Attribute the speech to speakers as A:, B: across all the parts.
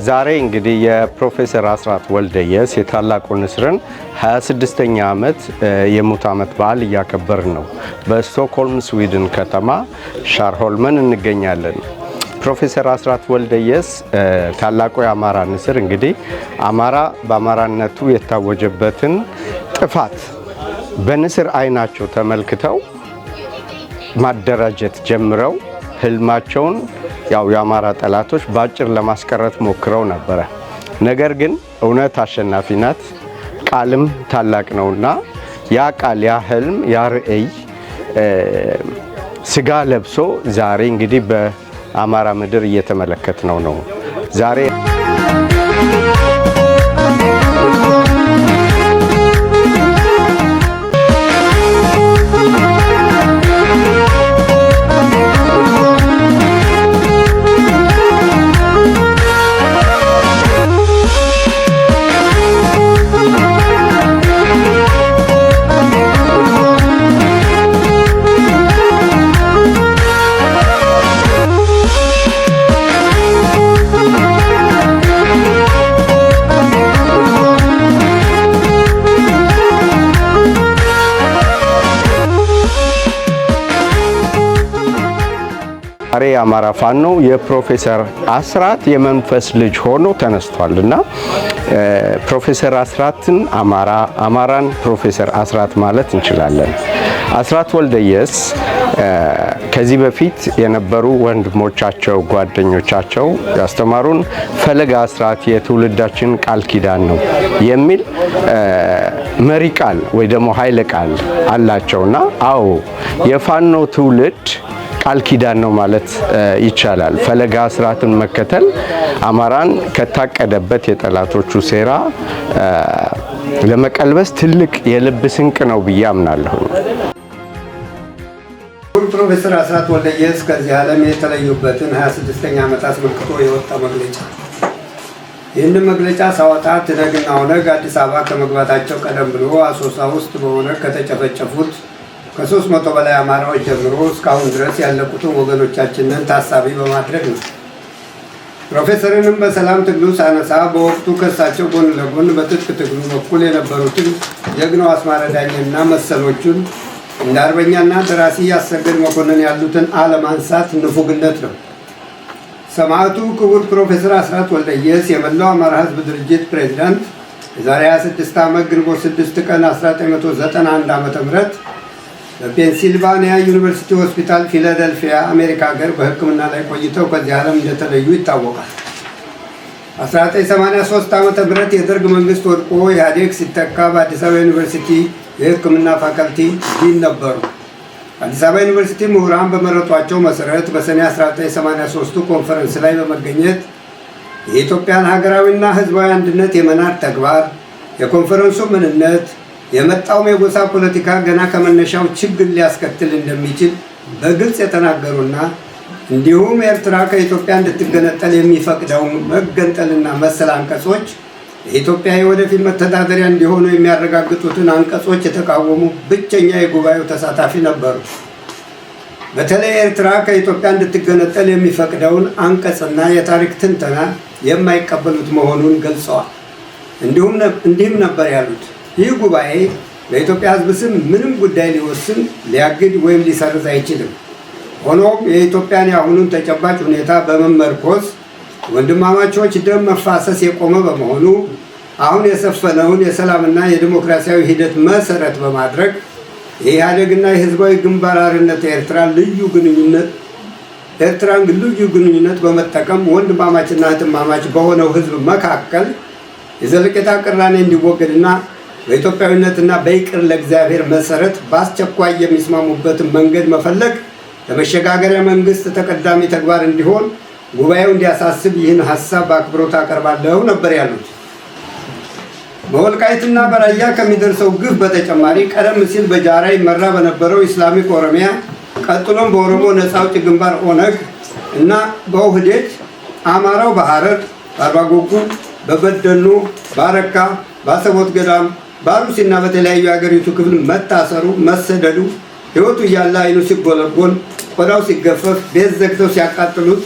A: ዛሬ እንግዲህ የፕሮፌሰር አስራት ወልደየስ የታላቁ ንስርን 26ኛ ዓመት የሙት ዓመት በዓል እያከበርን ነው። በስቶክሆልም ስዊድን ከተማ ሻርሆልመን እንገኛለን። ፕሮፌሰር አስራት ወልደየስ ታላቁ የአማራ ንስር እንግዲህ አማራ በአማራነቱ የታወጀበትን ጥፋት በንስር አይናቸው ተመልክተው ማደራጀት ጀምረው ህልማቸውን ያው የአማራ ጠላቶች ባጭር ለማስቀረት ሞክረው ነበረ። ነገር ግን እውነት አሸናፊ ናት፣ ቃልም ታላቅ ነውና ያ ቃል ያ ህልም ያ ራዕይ ስጋ ለብሶ ዛሬ እንግዲህ በአማራ ምድር እየተመለከትነው ነው። ዛሬ ዛሬ አማራ ፋኖ የፕሮፌሰር አስራት የመንፈስ ልጅ ሆኖ ተነስቷልና ፕሮፌሰር አስራትን አማራን ፕሮፌሰር አስራት ማለት እንችላለን። አስራት ወልደየስ ከዚህ በፊት የነበሩ ወንድሞቻቸው ጓደኞቻቸው ያስተማሩን ፈለገ አስራት የትውልዳችን ቃል ኪዳን ነው የሚል መሪ ቃል ወይ ደግሞ ኃይለ ቃል አላቸውና አዎ የፋኖ ትውልድ ቃል ኪዳን ነው ማለት ይቻላል። ፈለገ አስራትን መከተል አማራን ከታቀደበት የጠላቶቹ ሴራ ለመቀልበስ ትልቅ የልብ ስንቅ ነው ብዬ አምናለሁ።
B: ፕሮፌሰር አስራት ወልደየስ ከዚህ ዓለም የተለዩበትን 26ኛ ዓመት አስመልክቶ የወጣ መግለጫ። ይህን መግለጫ ሳወጣ ትነግና ኦነግ አዲስ አበባ ከመግባታቸው ቀደም ብሎ አሶሳ ውስጥ በኦነግ ከተጨፈጨፉት ከ300 በላይ አማራዎች ጀምሮ እስካሁን ድረስ ያለቁትን ወገኖቻችንን ታሳቢ በማድረግ ነው። ፕሮፌሰርንም በሰላም ትግሉ ሳነሳ በወቅቱ ከሳቸው ጎን ለጎን በትጥቅ ትግሉ በኩል የነበሩትን ጀግናው አስማረ ዳኘና መሰሎቹን እንደ አርበኛና ደራሲ አሰገድ መኮንን ያሉትን አለማንሳት ንፉግነት ነው። ሰማዕቱ ክቡር ፕሮፌሰር አስራት ወልደየስ የመላው አማራ ሕዝብ ድርጅት ፕሬዝዳንት የዛሬ 26 ዓመት ግንቦት 6 ቀን 1991 ዓ.ም በፔንሲልቫኒያ ዩኒቨርሲቲ ሆስፒታል ፊላደልፊያ አሜሪካ ሀገር በሕክምና ላይ ቆይተው ከዚህ ዓለም እንደተለዩ ይታወቃል። 1983 ዓ.ም የደርግ መንግስት ወድቆ ኢህአዴግ ሲተካ በአዲስ አበባ ዩኒቨርሲቲ የሕክምና ፋካልቲ ዲን ነበሩ። አዲስ አበባ ዩኒቨርሲቲ ምሁራን በመረጧቸው መሰረት በሰኔ 1983 ኮንፈረንስ ላይ በመገኘት የኢትዮጵያን ሀገራዊና ህዝባዊ አንድነት የመናድ ተግባር፣ የኮንፈረንሱ ምንነት፣ የመጣውም የጎሳ ፖለቲካ ገና ከመነሻው ችግር ሊያስከትል እንደሚችል በግልጽ የተናገሩና እንዲሁም ኤርትራ ከኢትዮጵያ እንድትገነጠል የሚፈቅደው መገንጠልና መሰል አንቀጾች የኢትዮጵያ የወደፊት መተዳደሪያ እንዲሆኑ የሚያረጋግጡትን አንቀጾች የተቃወሙ ብቸኛ የጉባኤው ተሳታፊ ነበሩ። በተለይ ኤርትራ ከኢትዮጵያ እንድትገነጠል የሚፈቅደውን አንቀጽና የታሪክ ትንተና የማይቀበሉት መሆኑን ገልጸዋል። እንዲህም ነበር ያሉት። ይህ ጉባኤ በኢትዮጵያ ሕዝብ ስም ምንም ጉዳይ ሊወስን ሊያግድ ወይም ሊሰርዝ አይችልም። ሆኖም የኢትዮጵያን የአሁኑን ተጨባጭ ሁኔታ በመመርኮዝ ወንድማማቾች ደም መፋሰስ የቆመ በመሆኑ አሁን የሰፈነውን የሰላምና የዲሞክራሲያዊ ሂደት መሰረት በማድረግ የኢህአዴግና የህዝባዊ ግንባር ሓርነት ኤርትራን ልዩ ግንኙነት በመጠቀም ወንድማማችና እህትማማች በሆነው ህዝብ መካከል የዘለቄታ ቅራኔ እንዲወገድና በኢትዮጵያዊነትና በይቅር ለእግዚአብሔር መሰረት በአስቸኳይ የሚስማሙበትን መንገድ መፈለግ ለመሸጋገሪያ መንግስት ተቀዳሚ ተግባር እንዲሆን ጉባኤው እንዲያሳስብ ይህን ሀሳብ በአክብሮት አቀርባለሁ ነበር ያሉት። በወልቃይትና በራያ ከሚደርሰው ግፍ በተጨማሪ ቀደም ሲል በጃራ ይመራ በነበረው ኢስላሚክ ኦሮሚያ ቀጥሎም በኦሮሞ ነፃ አውጪ ግንባር ኦነግ እና በኦህዴድ አማራው በሐረር፣ በአርባጎጉ፣ በበደኖ፣ በአረካ፣ በአሰቦት ገዳም፣ በአሩሲና በተለያዩ የሀገሪቱ ክፍል መታሰሩ፣ መሰደዱ፣ ህይወቱ እያለ አይኑ ሲጎለጎል ቆዳው ሲገፈፍ ቤት ዘግተው ሲያቃጥሉት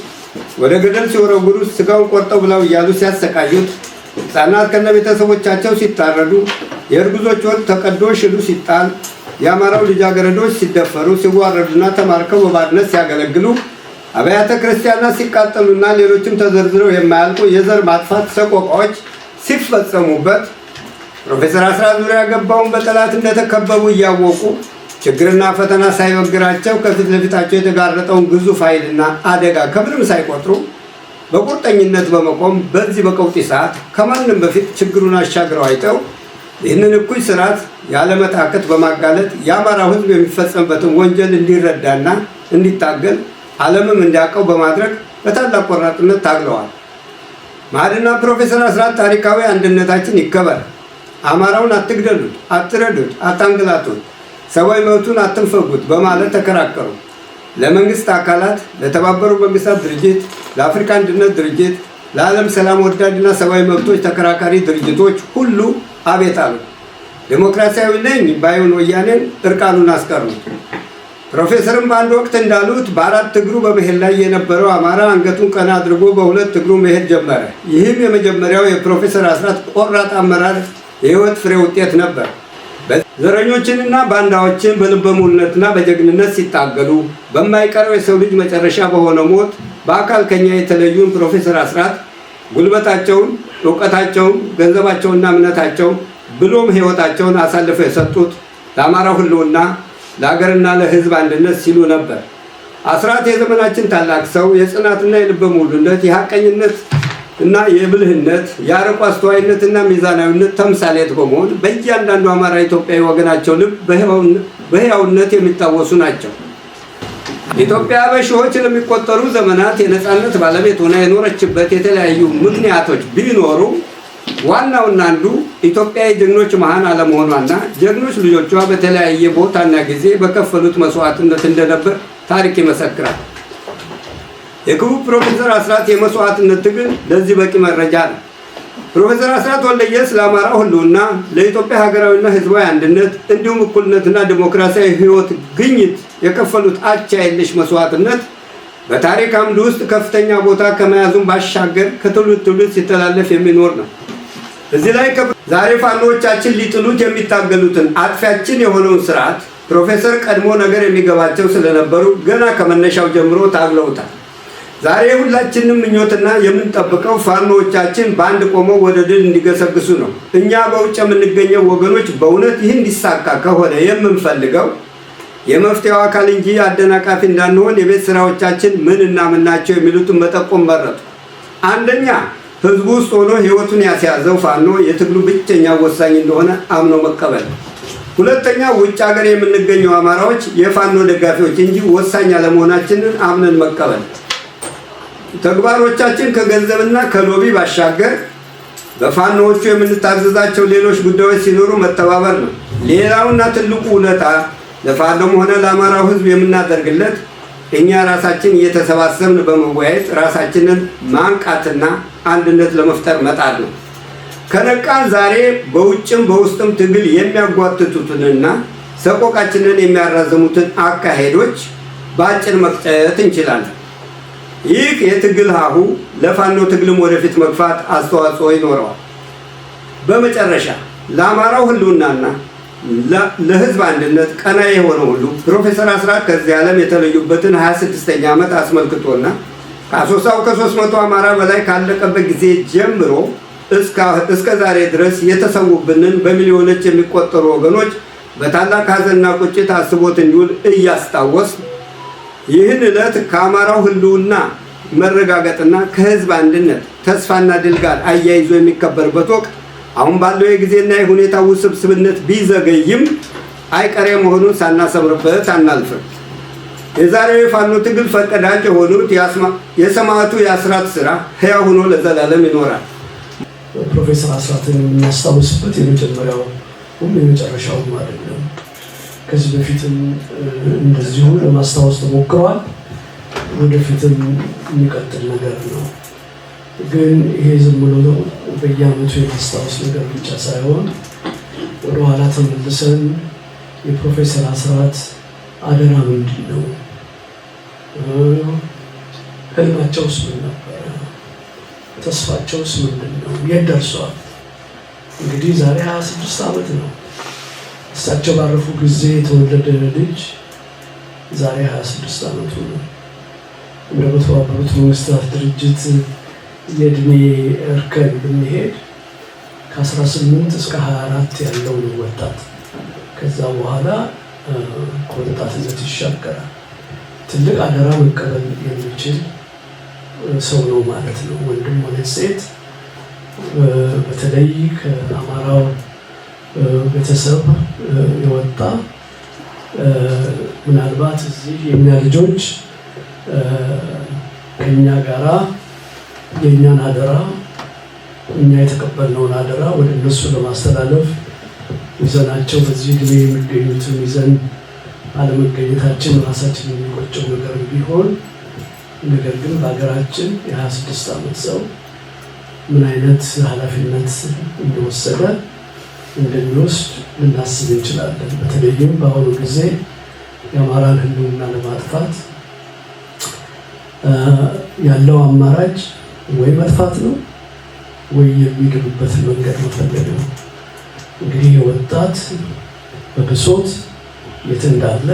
B: ወደ ገደል ሲወረውሩት ስጋውን ቆርጠው ብለው እያሉ ሲያሰቃዩት፣ ሕፃናት ከነ ቤተሰቦቻቸው ሲታረዱ፣ የእርጉዞች ወጥ ተቀዶ ሽሉ ሲጣል፣ የአማራው ልጃገረዶች ሲደፈሩ ሲዋረዱና ተማርከው በባርነት ሲያገለግሉ፣ አብያተ ክርስቲያናት ሲቃጠሉና ሌሎችም ተዘርዝረው የማያልቁ የዘር ማጥፋት ሰቆቃዎች ሲፈጸሙበት ፕሮፌሰር አስራት ዙሪያ ገባውን በጠላት እንደተከበቡ እያወቁ ችግርና ፈተና ሳይበግራቸው ከፊት ለፊታቸው የተጋረጠውን ግዙፍ ኃይልና አደጋ ከምንም ሳይቆጥሩ በቁርጠኝነት በመቆም በዚህ በቀውጢ ሰዓት ከማንም በፊት ችግሩን አሻግረው አይተው ይህንን እኩይ ስርዓት ያለመታከት በማጋለጥ የአማራው ሕዝብ የሚፈጸምበትን ወንጀል እንዲረዳና እንዲታገል ዓለምም እንዲያውቀው በማድረግ በታላቅ ቆራጥነት ታግለዋል። መኢአድና ፕሮፌሰር አስራት ታሪካዊ አንድነታችን ይከበር፣ አማራውን አትግደሉት፣ አትረዱት፣ አታንገላቱት፣ ሰብአዊ መብቱን አትንፈጉት በማለት ተከራከሩ። ለመንግስት አካላት፣ ለተባበሩት መንግስታት ድርጅት፣ ለአፍሪካ አንድነት ድርጅት፣ ለዓለም ሰላም ወዳድና ሰብአዊ መብቶች ተከራካሪ ድርጅቶች ሁሉ አቤት አሉ። ዴሞክራሲያዊ ነኝ ባዩን ወያኔን እርቃኑን አስቀሩት። ፕሮፌሰርም በአንድ ወቅት እንዳሉት በአራት እግሩ በመሄድ ላይ የነበረው አማራ አንገቱን ቀና አድርጎ በሁለት እግሩ መሄድ ጀመረ። ይህም የመጀመሪያው የፕሮፌሰር አስራት ቆራጥ አመራር የህይወት ፍሬ ውጤት ነበር። ዘረኞችንና ባንዳዎችን በልበ ሙሉነትና በጀግንነት ሲታገሉ በማይቀረው የሰው ልጅ መጨረሻ በሆነው ሞት በአካል ከኛ የተለዩን ፕሮፌሰር አስራት ጉልበታቸውን፣ እውቀታቸውን፣ ገንዘባቸውንና እምነታቸውን ብሎም ህይወታቸውን አሳልፈው የሰጡት ለአማራው ህልውና ለሀገርና ለህዝብ አንድነት ሲሉ ነበር። አስራት የዘመናችን ታላቅ ሰው የጽናትና የልበ ሙሉነት፣ የሐቀኝነት እና የብልህነት፣ የአርቆ አስተዋይነትና ሚዛናዊነት ተምሳሌት በመሆን በእያንዳንዱ አማራ ኢትዮጵያዊ ወገናቸው ልብ በህያውነት የሚታወሱ ናቸው። ኢትዮጵያ በሺዎች ለሚቆጠሩ ዘመናት የነፃነት ባለቤት ሆና የኖረችበት የተለያዩ ምክንያቶች ቢኖሩ ዋናውና አንዱ ኢትዮጵያ የጀግኖች መሃን አለመሆኗና ጀግኖች ልጆቿ በተለያየ ቦታና ጊዜ በከፈሉት መስዋዕትነት እንደነበር ታሪክ ይመሰክራል። የክቡር ፕሮፌሰር አስራት የመስዋዕትነት ትግል ለዚህ በቂ መረጃ ነው። ፕሮፌሰር አስራት ወልደየስ ለአማራው ህልውና፣ ለኢትዮጵያ ሀገራዊና ህዝባዊ አንድነት እንዲሁም እኩልነትና ዲሞክራሲያዊ ህይወት ግኝት የከፈሉት አቻ የለሽ መስዋዕትነት በታሪክ አምድ ውስጥ ከፍተኛ ቦታ ከመያዙም ባሻገር ከትውልድ ትውልድ ሲተላለፍ የሚኖር ነው። እዚህ ላይ ዛሬ ፋኖዎቻችን ሊጥሉት የሚታገሉትን አጥፊያችን የሆነውን ስርዓት ፕሮፌሰር ቀድሞ ነገር የሚገባቸው ስለነበሩ ገና ከመነሻው ጀምሮ ታግለውታል። ዛሬ ሁላችንም ምኞትና የምንጠብቀው ፋኖዎቻችን በአንድ ቆመው ወደ ድል እንዲገሰግሱ ነው። እኛ በውጭ የምንገኘው ወገኖች በእውነት ይህ እንዲሳካ ከሆነ የምንፈልገው የመፍትሄው አካል እንጂ አደናቃፊ እንዳንሆን የቤት ስራዎቻችን ምንና ምን ናቸው የሚሉትን መጠቆም መረጡ። አንደኛ፣ ህዝቡ ውስጥ ሆኖ ህይወቱን ያስያዘው ፋኖ የትግሉ ብቸኛ ወሳኝ እንደሆነ አምኖ መቀበል። ሁለተኛ፣ ውጭ ሀገር የምንገኘው አማራዎች የፋኖ ደጋፊዎች እንጂ ወሳኝ አለመሆናችንን አምነን መቀበል። ተግባሮቻችን ከገንዘብና ከሎቢ ባሻገር በፋኖዎቹ የምንታዘዛቸው ሌሎች ጉዳዮች ሲኖሩ መተባበር ነው። ሌላውና ትልቁ ውለታ ለፋኖም ሆነ ለአማራው ህዝብ የምናደርግለት እኛ ራሳችን እየተሰባሰብን በመወያየት ራሳችንን ማንቃትና አንድነት ለመፍጠር መጣር ነው። ከነቃን ዛሬ በውጭም በውስጥም ትግል የሚያጓትቱትንና ሰቆቃችንን የሚያራዘሙትን አካሄዶች በአጭር መቅጨት እንችላለን። ይህ የትግል ሀሁ ለፋኖ ትግልም ወደፊት መግፋት አስተዋጽኦ ይኖረዋል። በመጨረሻ ለአማራው ህልውናና ለህዝብ አንድነት ቀና የሆነ ሁሉ ፕሮፌሰር አስራት ከዚህ ዓለም የተለዩበትን 26ኛ ዓመት አስመልክቶና ከአሶሳው ከ300 አማራ በላይ ካለቀበት ጊዜ ጀምሮ እስከ ዛሬ ድረስ የተሰዉብንን በሚሊዮኖች የሚቆጠሩ ወገኖች በታላቅ ሀዘንና ቁጭት አስቦት እንዲውል እያስታወስ ይህን ዕለት ከአማራው ህልውና መረጋገጥና ከህዝብ አንድነት ተስፋና ድል ጋር አያይዞ የሚከበርበት ወቅት አሁን ባለው የጊዜና የሁኔታ ውስብስብነት ቢዘገይም አይቀሬ መሆኑን ሳናሰምርበት አናልፍም። የዛሬው የፋኖ ትግል ፈቀዳጅ የሆኑት የሰማዕቱ የአስራት ስራ ሕያው ሆኖ ለዘላለም ይኖራል።
C: ፕሮፌሰር አስራትን የምናስታውስበት የመጀመሪያው የመጨረሻውም አይደለም። ከዚህ በፊትም እንደዚሁ ለማስታወስ ተሞክረዋል። ወደፊትም የሚቀጥል ነገር ነው። ግን ይሄ ዝም ብሎ በየዓመቱ የማስታወስ ነገር ብቻ ሳይሆን ወደኋላ ተመልሰን የፕሮፌሰር አስራት አደራ ምንድን ነው፣ ህልማቸውስ ምን ነበረ? ተስፋቸውስ ምንድን ነው? የት ደርሷል? እንግዲህ ዛሬ 26 ዓመት ነው እሳቸው ባረፉ ጊዜ የተወለደ ልጅ ዛሬ 26 ዓመቱ ነው። እንደ በተባበሩት መንግስታት ድርጅት የእድሜ እርከን ብንሄድ ከ18 እስከ 24 ያለው ነው ወጣት። ከዛ በኋላ ከወጣትነት ይሻገራል። ትልቅ አደራ መቀበል የሚችል ሰው ነው ማለት ነው። ወንድም ሆነ ሴት በተለይ ከአማራው ቤተሰብ የወጣ ምናልባት እዚህ የኛ ልጆች ከኛ ጋራ የኛን አደራ እኛ የተቀበልነውን አደራ ወደ እነሱ ለማስተላለፍ ይዘናቸው በዚህ ዕድሜ የሚገኙትን ይዘን አለመገኘታችን ራሳችን የሚቆጨው ነገር ቢሆን፣ ነገር ግን በሀገራችን የ26 ዓመት ሰው ምን አይነት ኃላፊነት እንደወሰደ እንደሚወስድ ልናስብ እንችላለን። በተለይም በአሁኑ ጊዜ የአማራን ሕልውና ለማጥፋት ያለው አማራጭ ወይ መጥፋት ነው ወይ የሚድኑበትን መንገድ መፈለግ ነው። እንግዲህ ወጣት በብሶት የት እንዳለ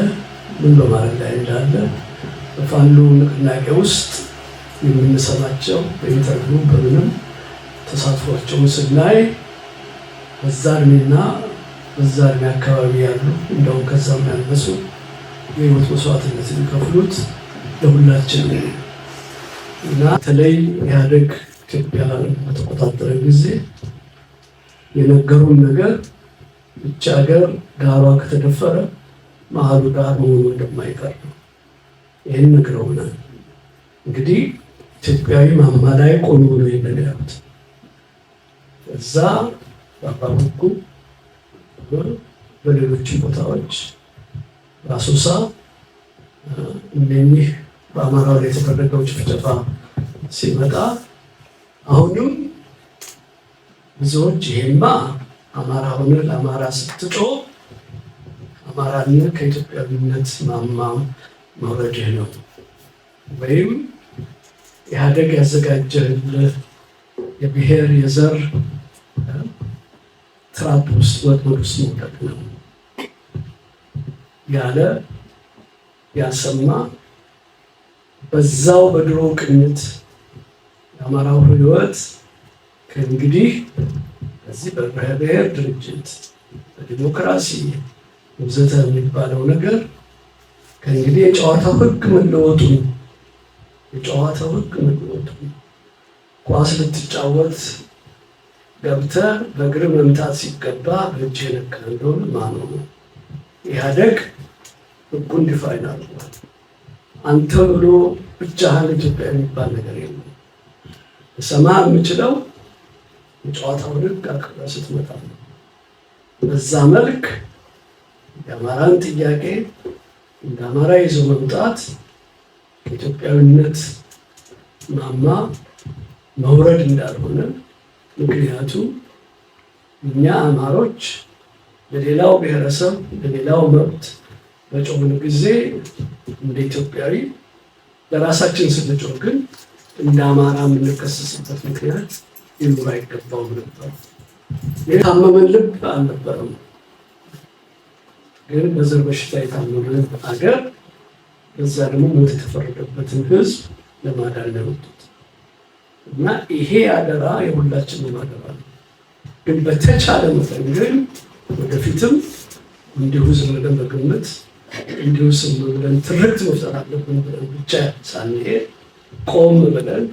C: ምን በማድረግ ላይ እንዳለ በፋኖ ንቅናቄ ውስጥ የምንሰማቸው በኢንተርቪው በምንም ተሳትፏቸውን ስናይ በዛ እድሜና በዛ እድሜ አካባቢ ያሉ እንደውም ከዛም ያነሱ የህይወት መስዋዕትነት የሚከፍሉት ለሁላችን እና በተለይ ኢህአዴግ ኢትዮጵያ በተቆጣጠረ ጊዜ የነገሩን ነገር ብቻ ሀገር ዳሯ ከተደፈረ መሀሉ ዳር መሆኑ እንደማይቀር ነው። ይህን ነግረውናል። እንግዲህ ኢትዮጵያዊ ማማ ላይ ቆሙ ነው የሚያሉት። እዛ በአባቡኩ በሌሎችም ቦታዎች በአሶሳ እነኚህ በአማራው ላይ የተደረገው ጭፍጨፋ ሲመጣ አሁንም ብዙዎች ይሄማ አማራ ሆነ ለአማራ ስትጮ አማራነት ከኢትዮጵያዊነት ማማ መውረድህ ነው ወይም ኢህአዴግ ያዘጋጀልህ የብሔር የዘር ትራፕ ውስጥ ወጥመድ ውስጥ መውደቅ ነው ያለ ያሰማ በዛው በድሮ ቅኝት የአማራው ህይወት ከእንግዲህ በዚህ በብሔር ድርጅት በዲሞክራሲ ወዘተ የሚባለው ነገር ከእንግዲህ የጨዋታው ህግ መለወጡ ኳስ ልትጫወት ገብተህ በእግር መምታት ሲገባ በእጅ የነካ እንደሆነ ማነው ነው። ኢህአዴግ ህጉን ዲፋይን አድርጓል። አንተ ብሎ ብቻህን ኢትዮጵያ የሚባል ነገር የለም። ሰማ የምችለው የጨዋታውን ህግ አክብረህ ስትመጣ ነው። በዛ መልክ የአማራን ጥያቄ እንደ አማራ ይዞ መምጣት ከኢትዮጵያዊነት ማማ መውረድ እንዳልሆነ፣ ምክንያቱም እኛ አማሮች ለሌላው ብሔረሰብ ለሌላው መብት በጮህን ጊዜ እንደ ኢትዮጵያዊ ለራሳችን ስንጮህ ግን እንደ አማራ የምንከሰስበት ምክንያት ሊኖር አይገባውም ነበር። የታመመን ልብ አልነበረም። ግን በዘር በሽታ የታመመ አገር በዛ ደግሞ ሞት የተፈረደበትን ህዝብ ለማዳን ለመጡት እና ይሄ አደራ የሁላችንም አደራ ነው። ግን በተቻለ መጠን ግን ወደፊትም እንዲሁ ዝም ብለን በግምት እንዲሁ ዝም ብለን ትርክት መፍጠር አለብን ብለን ብቻ ሳንሄድ ቆም ብለን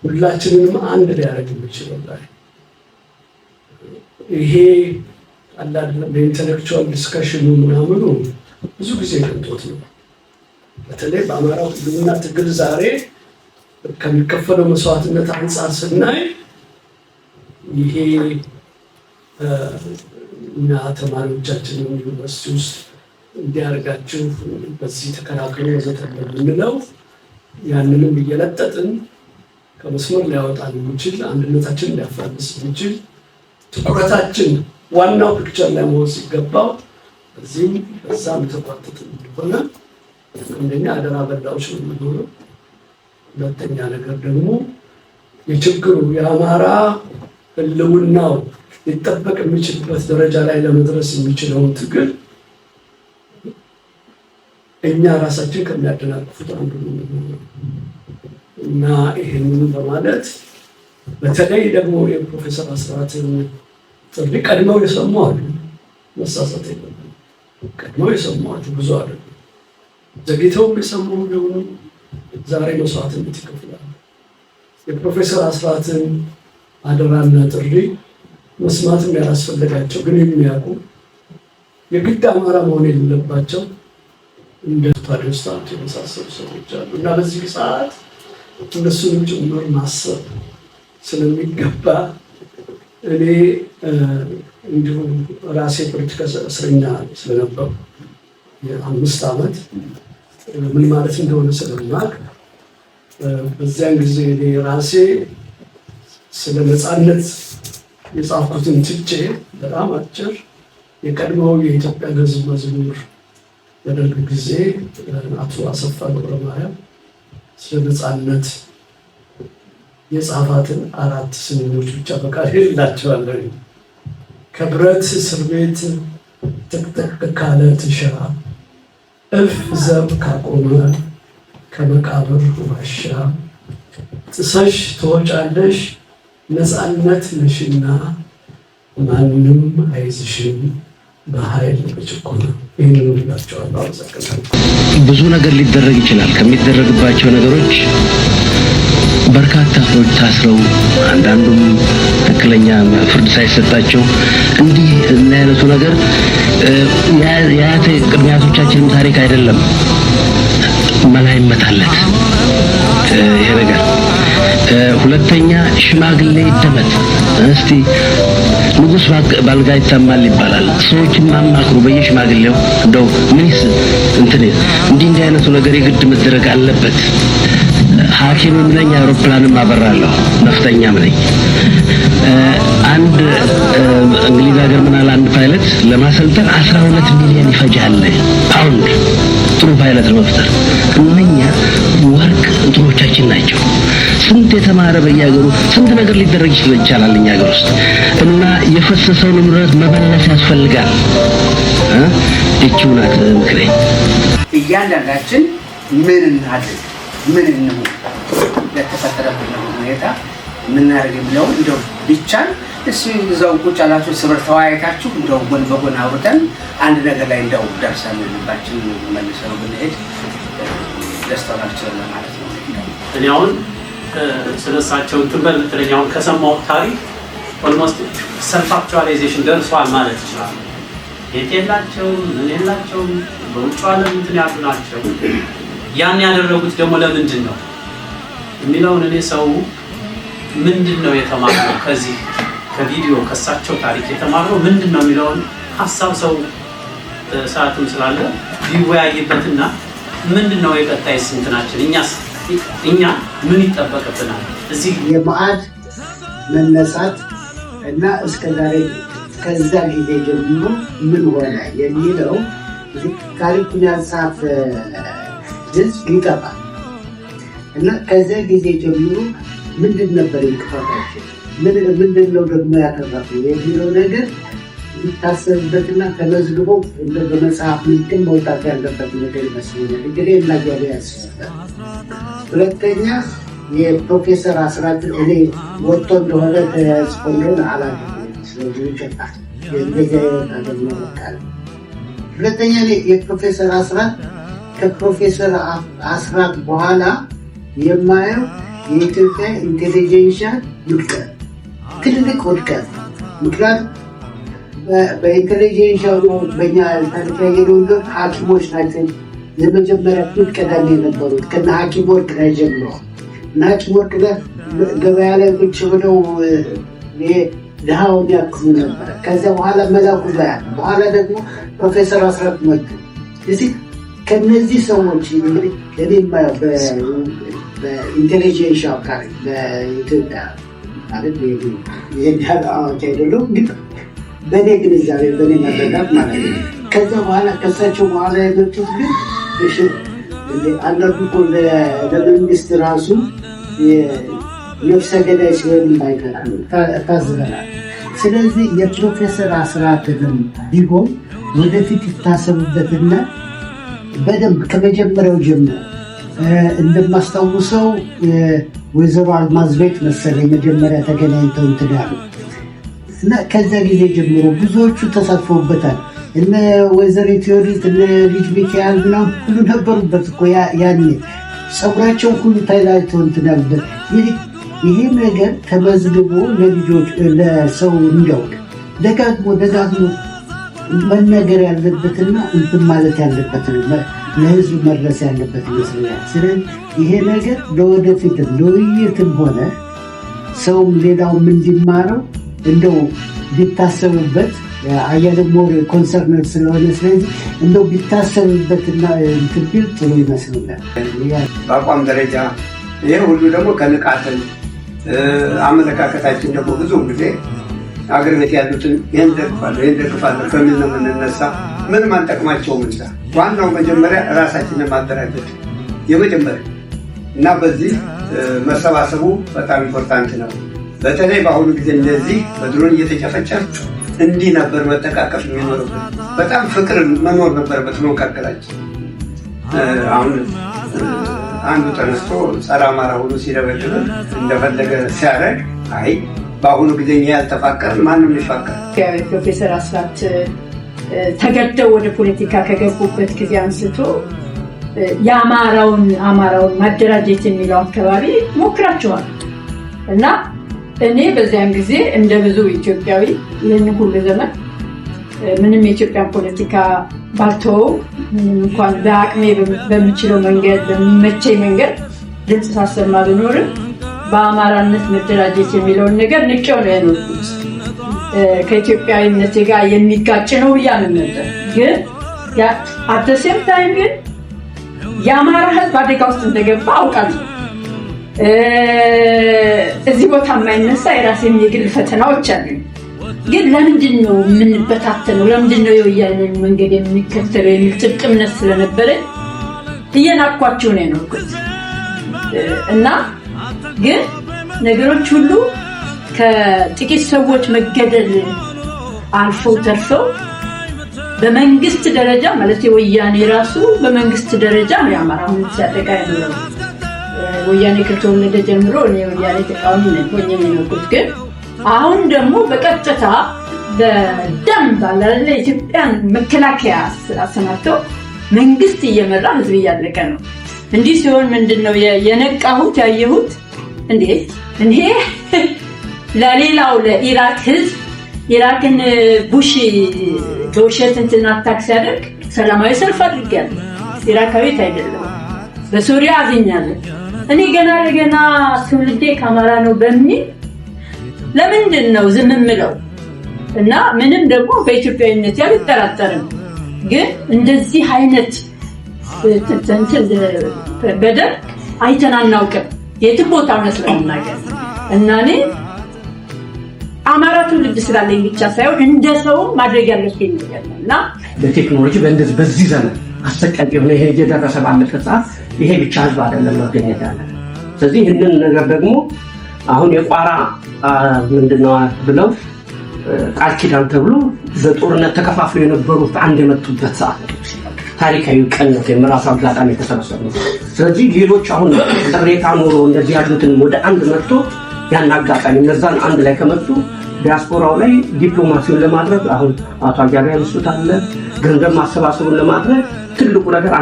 C: ሁላችንንም አንድ ሊያደርግ የሚችለው ላይ ይሄ አንዳንድ በኢንተሌክቹዋል ዲስከሽኑ ምናምኑ ብዙ ጊዜ ቅንጦት ነው። በተለይ በአማራው ህልውና ትግል ዛሬ ከሚከፈለው መስዋዕትነት አንጻር ስናይ ይሄ እና ተማሪዎቻችን ዩኒቨርሲቲ ውስጥ እንዲያደርጋችሁ በዚህ ተከራክሮ ወዘተ የምንለው ያንንም እየለጠጥን ከመስመር ሊያወጣን የሚችል አንድነታችንን ሊያፋልስ የሚችል ትኩረታችን ዋናው ፒክቸር ላይ መሆን ሲገባው እዚህም በዛም ተቋጥጥ እንደሆነ እንደኛ አደራ በላዎች ነው የምንሆነው። ሁለተኛ ነገር ደግሞ የችግሩ የአማራ ህልውናው ሊጠበቅ የሚችልበት ደረጃ ላይ ለመድረስ የሚችለውን ትግል እኛ ራሳችን ከሚያደናቅፉት አንዱ ነው እና ይህንን በማለት በተለይ ደግሞ የፕሮፌሰር አስራትን ጥሪ ቀድመው የሰሙ አሉ። መሳሳት የለብንም። ቀድመው የሰሙ አሉ፣ ብዙ አሉ። ዘግይተውም የሰሙ ደግሞ ዛሬ መስዋዕትነት ይከፍላሉ። የፕሮፌሰር አስራትን አደራና ጥሪ መስማትም ያላስፈልጋቸው ግን የሚያውቁ የግድ አማራ መሆን የሌለባቸው እንደ ታዲዮስ ታንቱ የመሳሰሉ ሰዎች አሉ እና በዚህ ሰዓት እነሱንም ጭምር ማሰብ ስለሚገባ እኔ እንዲሁም ራሴ ፖለቲካ እስረኛ ስለነበሩ የ5 ዓመት ምን ማለት እንደሆነ ስለማውቅ በዚያን ጊዜ እኔ ራሴ ስለ ነፃነት የጻፍኩትን ትቼ በጣም አጭር የቀድሞው የኢትዮጵያ ሕዝብ መዝሙር በደርግ ጊዜ አቶ አሰፋ ገብረማርያም ስለ ነፃነት የጻፋትን 4 ስንኞች ብቻ በቃል ይላቸዋለሁ። ከብረት እስር ቤት ጥቅጥቅ ካለ ትሻ እፍ ዘብ ካቆመ ከመቃብር ዋሻ ጥሰሽ ትወጫለሽ ነፃነት ነሽና ማንም አይዝሽም በኃይል በጭቆና። ይህንን ሁላቸዋለሁ። አመሰግናለሁ።
D: ብዙ ነገር ሊደረግ ይችላል። ከሚደረግባቸው ነገሮች በርካታ ሰዎች ታስረው አንዳንዱም ትክክለኛ ፍርድ ሳይሰጣቸው እንዲህ እና አይነቱ ነገር የአያት ቅድሚያቶቻችንም ታሪክ አይደለም። መላ ይመታለት ይሄ ነገር። ሁለተኛ ሽማግሌ ይደመጥ። እስቲ ንጉስ ባልጋ ይታማል ይባላል። ሰዎችን ማማክሩ በየሽማግሌው እንደው ምንስ እንዲህ አይነቱ ነገር የግድ መደረግ አለበት። ሐኪምም ነኝ፣ አውሮፕላንም አበራለሁ፣ ነፍጠኛም ነኝ። አንድ እንግሊዝ ሀገር ምናል አንድ ፓይለት ለማሰልጠን 12 ሚሊዮን ይፈጃል ፓውንድ ጥሩ ፓይለት ለመፍጠር። እነኛ ወርቅ እንትኖቻችን ናቸው። ስንት የተማረ በየሀገሩ ስንት ነገር ሊደረግ ይችላል እኛ ሀገር ውስጥ እና የፈሰሰውን ንብረት መመለስ ያስፈልጋል። እቺው ናት ምክሬ።
E: እያንዳንዳችን ምን እናድርግ፣ ምን እንሁን፣ ለተፈጠረብን ሁኔታ ምን እናድርግ የሚለውን እንደው ቢቻል እስኪ እዛው ቁጭ ያላችሁ ስብር ተወያይታችሁ እንደው ጎን በጎን አውርተን አንድ ነገር ላይ እንደው ደርሰን ልባችን መልሰው ብንሄድ ደስታችን ማለት ነው።
F: እኔ አሁን ስለሳቸው ትንበል ምትለኛውን ከሰማው ታሪክ ኦልሞስት ሰልፍ አክቹዋላይዜሽን ደርሷል ማለት ይችላል። የጤላቸውም ምን የላቸውም በውጭ ዓለም እንትን ያሉ ናቸው። ያን ያደረጉት ደግሞ ለምንድን ነው የሚለውን እኔ ሰው ምንድን ነው የተማረው ከዚህ ከቪዲዮ ከሳቸው ታሪክ የተማረው ምንድን ነው የሚለውን ሐሳብ ሰው ሰዓቱም ስላለ ቢወያይበትና ምንድን ነው የቀጣይ ስንትናችን እኛ ምን ይጠበቅብናል እዚህ
G: የማዕድ መነሳት እና እስከዛሬ ከዛ ጊዜ ጀምሮ ምን ሆነ የሚለው ታሪኩን ያልጻፈ ህዝብ ይጠፋል እና ከዛ ጊዜ ጀምሮ ምንድን ነበር እንቅፋታችን፣ ምንድን ነው ደግሞ ያተረፈው የሚለው ነገር ሊታሰብበትና ተመዝግቦ በመጽሐፍ ምንድን መውጣት ያለበት ነገር ይመስለኛል። እንግዲህ እናገር ያስፈልጋል። ሁለተኛ የፕሮፌሰር አስራት እኔ ወጥቶ እንደሆነ ተጽፎ እንደሆነ አላውቅም። ስለዚህ ይቀጣል እንደዚያ ነገር ይወጣል። ሁለተኛ የፕሮፌሰር አስራት ከፕሮፌሰር አስራት በኋላ የማየው የኢትዮጵያ ኢንቴሊጀንሻ ውድቀት ትልቅ ውድቀት። ምክንያቱም በኢንቴሊጀንሻ በእኛ ታሪክ ያየነው ሐኪሞች ናቸው የመጀመሪያ ፊት ቀዳሚ የነበሩት ከነ ሐኪም ወርቅ ላይ ጀምሮ እና ሐኪም ወርቅ ገበያ ላይ ቁጭ ብለው ድሃውን ያክሙ ነበር። ከዚያ በኋላ መላኩ ባያል፣ በኋላ ደግሞ ፕሮፌሰር አስራት መጡ። እዚህ ከነዚህ ሰዎች እንግዲህ እኔ የማየው በኢንቴሊጀንሻ ታሪክ በኢትዮጵያ ማለት ይህን ያህል አዋቂ አይደለም፣ ግን በእኔ ግንዛቤ በእኔ መረዳት ማለት ነው። ከዛ በኋላ ከሳቸው በኋላ የመጡት ግን አንዳንዱ እኮ ለመንግስት ራሱ ነፍሰ ገዳይ ሲሆን ታዝበናል። ስለዚህ የፕሮፌሰር አስራትንም ቢሆን ወደፊት ይታሰቡበትና በደንብ ከመጀመሪያው ጀምሮ እንደማስታውሰው ወይዘሮ አልማዝ ቤት መሰለኝ መጀመሪያ ተገናኝተው እንትን ያሉ እና ከዛ ጊዜ ጀምሮ ብዙዎቹ ተሳትፈውበታል። እነ ወይዘሮ ቴዎሪት እነ ልጅ ሚካኤል ምናምን ሁሉ ነበሩበት እኮ ያኔ ፀጉራቸው ሁሉ ታይላቸው እንትን ያሉበት። ይሄ ነገር ተመዝግቦ ለልጆች ለሰው እንዲያውቅ ደጋግሞ መነገር ያለበትና እንትን ማለት ያለበት ለህዝብ መድረስ ያለበት ይመስለኛል። ስለዚህ ይሄ ነገር ለወደፊትም ለውይይትም ሆነ ሰውም ሌላውም እንዲማረው እንደው ቢታሰቡበት አያለም ሞር ኮንሰርነር ስለሆነ ስለዚህ እንደው ቢታሰቡበትና እንትን ቢል ጥሩ ይመስለኛል።
B: በአቋም ደረጃ ይሄ ሁሉ ደግሞ ከንቃትን አመለካከታችን ደግሞ ብዙ ጊዜ አገር ቤት ያሉትን ይህን ደግፋለሁ ከሚል ነው የምንነሳ። ምንም አንጠቅማቸውም። እንዛ ዋናው መጀመሪያ ራሳችንን ማደራጀት የመጀመሪያ እና በዚህ መሰባሰቡ በጣም ኢምፖርታንት ነው። በተለይ በአሁኑ ጊዜ እንደዚህ በድሮን እየተጨፈጨፍ እንዲህ ነበር መጠቃቀፍ የሚኖርበት። በጣም ፍቅር መኖር ነበረበት መካከላችን። አሁን አንዱ ተነስቶ ጸረ አማራ ሁሉ ሲደበድብ እንደፈለገ ሲያደርግ አይ በአሁኑ ጊዜ ያልተፋቀር ማንም ይፋቀር።
H: ፕሮፌሰር አስራት ተገደው ወደ ፖለቲካ ከገቡበት ጊዜ አንስቶ የአማራውን ማደራጀት የሚለው አካባቢ ሞክራቸዋል እና እኔ በዚያን ጊዜ እንደ ብዙ ኢትዮጵያዊ ይህን ሁሉ ዘመን ምንም የኢትዮጵያን ፖለቲካ ባልተወው እንኳን በአቅሜ በምችለው መንገድ በሚመቸኝ መንገድ ድምፅ ሳሰማ ብኖርም በአማራነት መደራጀት የሚለውን ነገር ንቄው ነው ያኖርኩት። ከኢትዮጵያዊነቴ ጋር የሚጋጭ ነው ብያምን ነበር። ግን አደሴም ታይም ግን የአማራ ህዝብ አደጋ ውስጥ እንደገባ አውቃለሁ። እዚህ ቦታ የማይነሳ የራሴን የግል ፈተናዎች አሉ። ግን ለምንድን ነው የምንበታተነው? ለምንድን ነው የወያኔን መንገድ የሚከተለው የሚል ጥብቅ እምነት ስለነበረ እየናቅኳቸው ነው የኖርኩት እና ግን ነገሮች ሁሉ ከጥቂት ሰዎች መገደል አልፈው ተርፈው በመንግስት ደረጃ ማለት ወያኔ ራሱ በመንግስት ደረጃ ነው የአማራውን ሲያጠቃ የኖረው። ወያኔ ከተወለደ ጀምሮ እኔ ወያኔ ተቃዋሚ ነኝ ሆኜ የኖርኩት። ግን አሁን ደግሞ በቀጥታ በደንብ አላለ ኢትዮጵያን መከላከያ አሰማርተው መንግስት እየመራ ህዝብ እያለቀ ነው። እንዲህ ሲሆን ምንድነው የነቃሁት ያየሁት? እንዴ እኔ ለሌላው ለኢራቅ ህዝብ ኢራቅን ቡሽ በውሸት እንትን አታክ ሲያደርግ ሰላማዊ ሰልፍ አድርጌያለሁ። ኢራቃዊት አይደለም። በሶሪያ አዝኛለሁ። እኔ ገና ትውልዴ ከአማራ ነው በሚል ለምንድን ነው ዝም የምለው? እና ምንም ደግሞ በኢትዮጵያዊነት አልጠራጠርም። ግን እንደዚህ አይነት በደል አይተን አናውቅም የትም ቦታ መስለን ነገር እና እኔ አማራ ትውልድ ስላለኝ ብቻ ሳይሆን እንደ ሰው ማድረግ ያለብኝ ነገር ነው እና
C: በቴክኖሎጂ በዚህ ዘመን አሰቃቂ የሆነ ይሄ እየደረሰ ባለበት ሰዓት ይሄ ብቻ ህዝብ አይደለም መገኘት ያለ። ስለዚህ ይህንን ነገር ደግሞ አሁን የቋራ ምንድነው ብለው ቃል ኪዳን ተብሎ በጦርነት ተከፋፍለው የነበሩት አንድ የመጡበት ሰዓት ታሪካዊ ቀን ነው። የምራሱ አጋጣሚ የተሰበሰቡ። ስለዚህ ሌሎች አሁን ቅሬታ ኖሮ እንደዚህ ያሉትን ወደ አንድ መጥቶ ያን አጋጣሚ እነዛን አንድ ላይ ከመጡ ዲያስፖራው ላይ ዲፕሎማሲውን ለማድረግ አሁን አቶ አጃሪ ያነሱት አለ ገንዘብ ማሰባሰቡን ለማድረግ ትልቁ ነገር